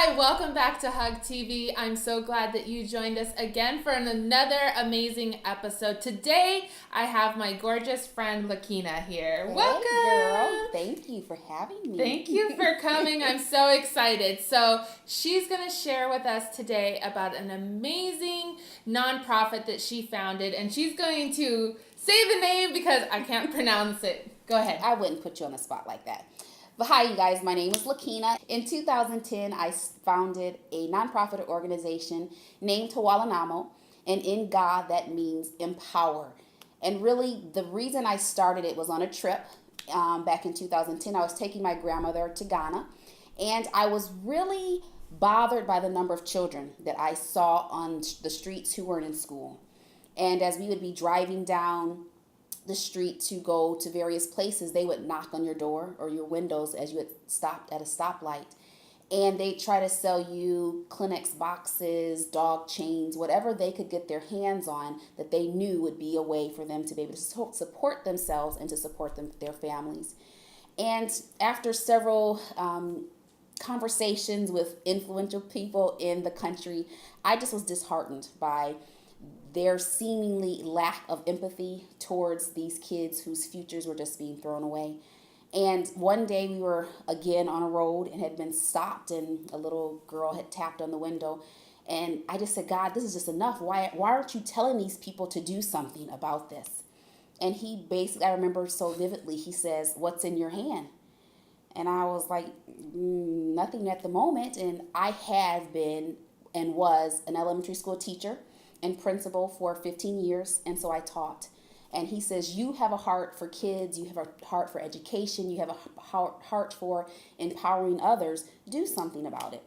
Hi, welcome back to HUGtv. I'm so glad that you joined us again for another amazing episode. Today, I have my gorgeous friend Lakena here. Hey, Welcome! girl. Thank you for having me. Thank you for coming. I'm so excited. So she's going to share with us today about an amazing nonprofit that she founded, and she's going to say the name because I can't pronounce it. Go ahead. I wouldn't put you on the spot like that. But hi, you guys. My name is Lakena. In 2010, I founded a nonprofit organization named Hewalenamo, and in God, that means empower. And really, the reason I started it was on a trip back in 2010. I was taking my grandmother to Ghana, and I was really bothered by the number of children that I saw on the streets who weren't in school. And as we would be driving down the street to go to various places, they would knock on your door or your windows as you had stopped at a stoplight. And they try to sell you Kleenex boxes, dog chains, whatever they could get their hands on that they knew would be a way for them to be able to support themselves and to support their families. And after several conversations with influential people in the country, I just was disheartened by their seemingly lack of empathy towards these kids whose futures were just being thrown away. And one day we were again on a road and had been stopped, and a little girl had tapped on the window. And I just said, God, this is just enough. Why aren't you telling these people to do something about this? And he basically, I remember so vividly, he says, what's in your hand? And I was like, nothing at the moment. And I have been and was an elementary school teacher and principal for 15 years, and so I taught. And he says, you have a heart for kids, you have a heart for education, you have a heart for empowering others. Do something about it.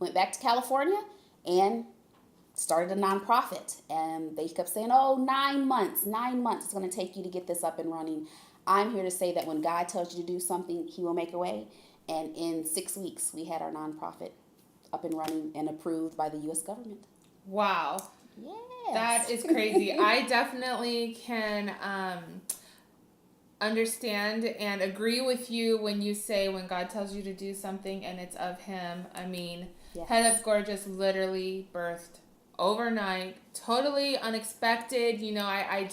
Went back to California and started a nonprofit. And they kept saying, oh, 9 months it's going to take you to get this up and running. I'm here to say that when God tells you to do something, he will make a way. And in 6 weeks, we had our nonprofit up and running and approved by the U.S. government. Wow. Yes. That is crazy. I definitely can understand and agree with you when you say when God tells you to do something and it's of him. I mean, Yes. Head Up Gorgeous literally birthed overnight, totally unexpected. You know, I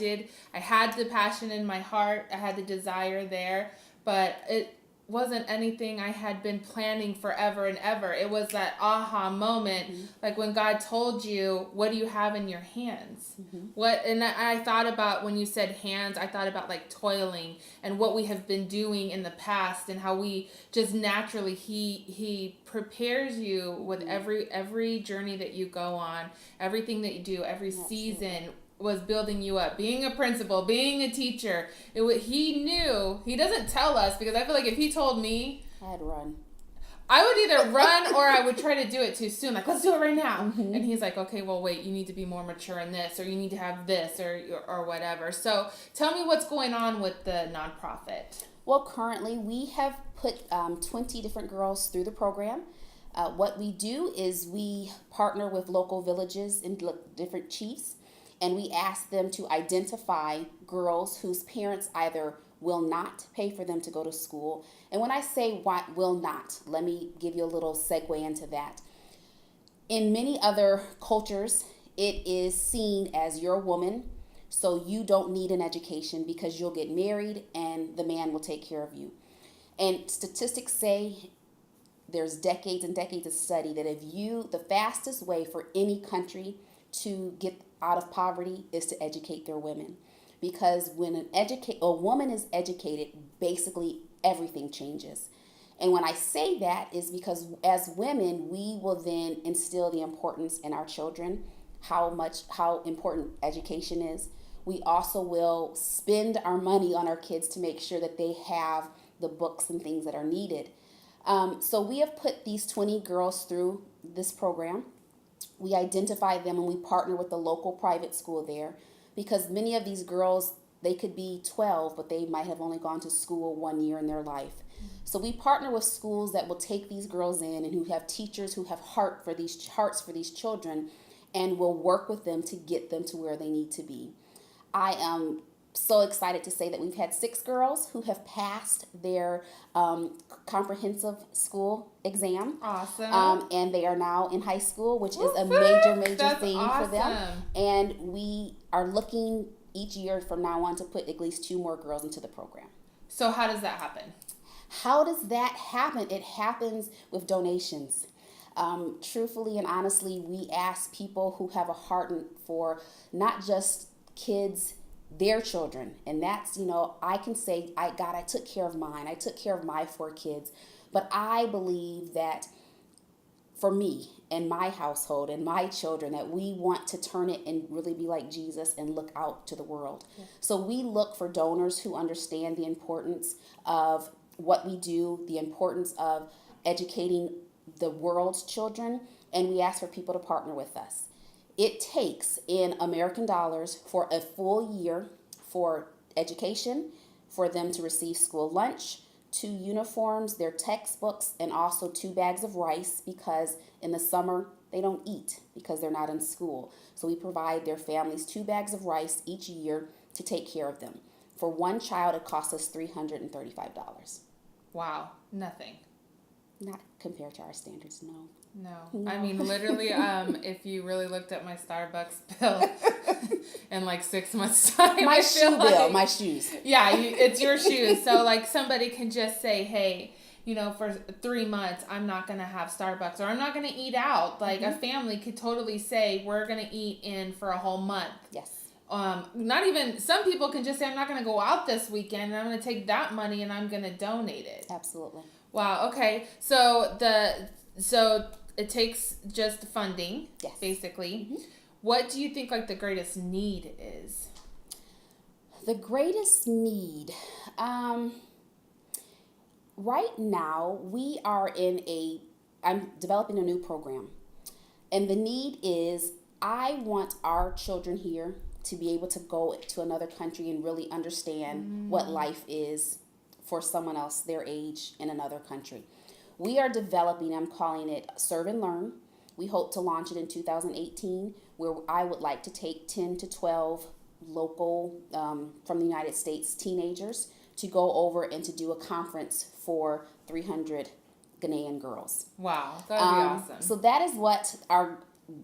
had the passion in my heart. I had the desire there, but it wasn't anything I had been planning forever and ever. It was that aha moment, like when God told you, what do you have in your hands? And I thought about, when you said hands, I thought about like toiling and what we have been doing in the past and how we just naturally, he prepares you with every journey that you go on, everything that you do, every season was building you up. Being a principal, being a teacher, he knew. He doesn't tell us, because I feel like if he told me, I'd run. I would either run or I would try to do it too soon. Like, let's do it right now. And he's like, okay, well, wait, you need to be more mature in this, or you need to have this, or whatever. So tell me what's going on with the nonprofit. Well, currently we have put 20 different girls through the program. What we do is we partner with local villages and different chiefs, and we ask them to identify girls whose parents either will not pay for them to go to school. And when I say what will not, let me give you a little segue into that. In many other cultures, it is seen as you're a woman, so you don't need an education because you'll get married and the man will take care of you. And statistics say there's decades and decades of study that the fastest way for any country to get out of poverty is to educate their women. Because when a woman is educated, basically everything changes. And when I say that is because as women, we will then instill the importance in our children, how important education is. We also will spend our money on our kids to make sure that they have the books and things that are needed. So we have put these 20 girls through this program. We identify them and we partner with the local private school there, because many of these girls, they could be 12, but they might have only gone to school 1 year in their life. So we partner with schools that will take these girls in and who have teachers who have hearts for these children, and will work with them to get them to where they need to be. I am so excited to say that we've had 6 girls who have passed their comprehensive school exam. Awesome. And they are now in high school, which is a Woo-hoo! major That's thing for them. awesome. And we are looking each year from now on to put at least 2 more girls into the program. So how does that happen? How does that happen? It happens with donations. Truthfully and honestly, we ask people who have a heart for not just kids, their children. And that's, I can say, God, I took care of mine. I took care of my 4 kids. But I believe that for me and my household and my children, that we want to turn it and really be like Jesus and look out to the world. Yeah. So we look for donors who understand the importance of what we do, the importance of educating the world's children, and we ask for people to partner with us. It takes in American dollars for a full year for education, for them to receive school lunch, 2 uniforms, their textbooks, and also 2 bags of rice, because in the summer they don't eat because they're not in school. So we provide their families 2 bags of rice each year to take care of them. For one child, it costs us $335. Wow, nothing. Not compared to our standards, no. No. I mean, literally, if you really looked at my Starbucks bill in like 6 months' time, my shoe bill, my shoes. Yeah, it's your shoes. So like somebody can just say, hey, for 3 months, I'm not going to have Starbucks, or I'm not going to eat out. Like a family could totally say, we're going to eat in for a whole month. Yes. Not even, some people can just say, I'm not going to go out this weekend, and I'm going to take that money and I'm going to donate it. Absolutely. Wow. Okay. So it takes just funding, yes, basically. Mm-hmm. What do you think like the greatest need is? The greatest need, right now we are I'm developing a new program, and the need is, I want our children here to be able to go to another country and really understand what life is for someone else their age in another country. We are developing, I'm calling it Serve and Learn. We hope to launch it in 2018, where I would like to take 10 to 12 local from the United States teenagers to go over and to do a conference for 300 Ghanaian girls. Wow, that would be awesome. So that is what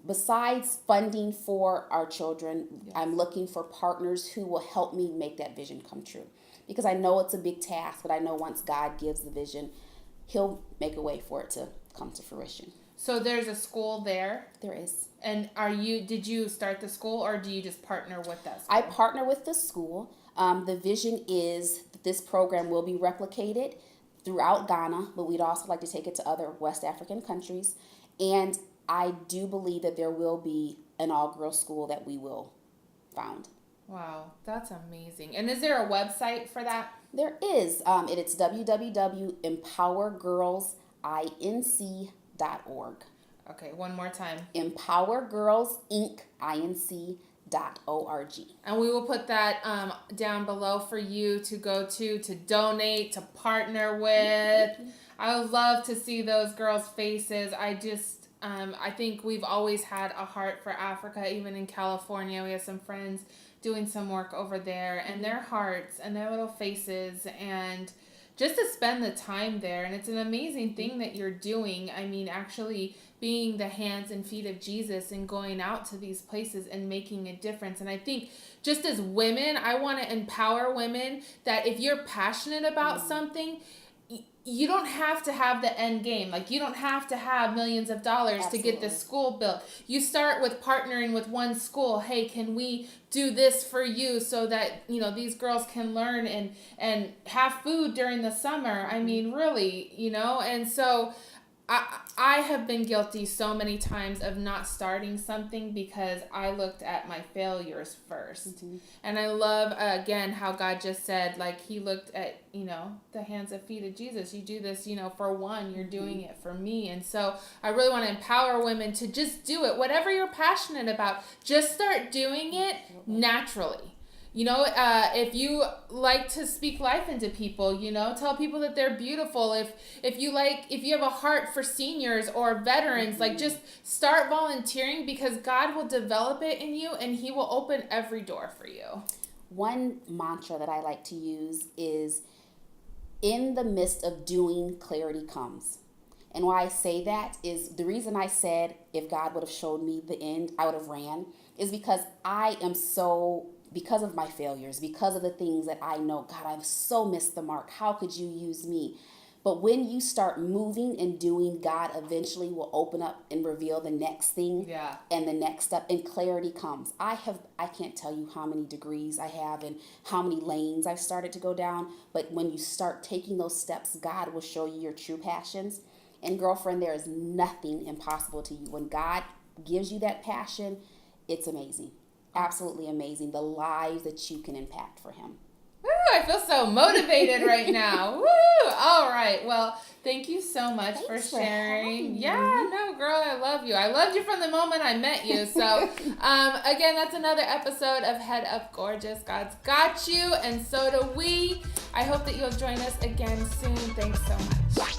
besides funding for our children, yes, I'm looking for partners who will help me make that vision come true. Because I know it's a big task, but I know once God gives the vision, He'll make a way for it to come to fruition. So there's a school there? There is. And did you start the school, or do you just partner with that school? I partner with the school. The vision is that this program will be replicated throughout Ghana, but we'd also like to take it to other West African countries. And I do believe that there will be an all-girls school that we will found. Wow, that's amazing. And is there a website for that? There is. It's www.empowergirlsinc.org. Okay, one more time. empowergirlsinc.org. And we will put that down below for you to go to donate, to partner with. I would love to see those girls' faces. I think we've always had a heart for Africa. Even in California, we have some friends doing some work over there, and their hearts and their little faces, and just to spend the time there. And it's an amazing thing that you're doing. I mean, actually being the hands and feet of Jesus and going out to these places and making a difference. And I think just as women, I want to empower women that if you're passionate about something, you don't have to have the end game. Like, you don't have to have millions of dollars to get this school built. You start with partnering with one school. Hey, can we do this for you so that, these girls can learn and have food during the summer? I mean, really, and so I have been guilty so many times of not starting something because I looked at my failures first. Mm-hmm. And I love, again, how God just said, like, He looked at, the hands and feet of Jesus. You do this, for one, you're doing it for me. And so I really want to empower women to just do it. Whatever you're passionate about, just start doing it naturally. If you like to speak life into people, tell people that they're beautiful. If you have a heart for seniors or veterans, like, just start volunteering, because God will develop it in you and He will open every door for you. one mantra that I like to use is, in the midst of doing, clarity comes. And why I say that is, the reason I said if God would have showed me the end, I would have ran, is because because of my failures, because of the things that I know, God, I've so missed the mark. How could you use me? But when you start moving and doing, God eventually will open up and reveal the next thing and the next step, and clarity comes. I can't tell you how many degrees I have and how many lanes I've started to go down. But when you start taking those steps, God will show you your true passions. And girlfriend, there is nothing impossible to you. When God gives you that passion, it's amazing. Absolutely amazing. The lives that you can impact for him. Woo, I feel so motivated right now. Woo! All right. Well, thank you so much for sharing. Yeah, no, girl, I love you. I loved you from the moment I met you. So, again, that's another episode of Head Up Gorgeous. God's got you, and so do we. I hope that you'll join us again soon. Thanks so much.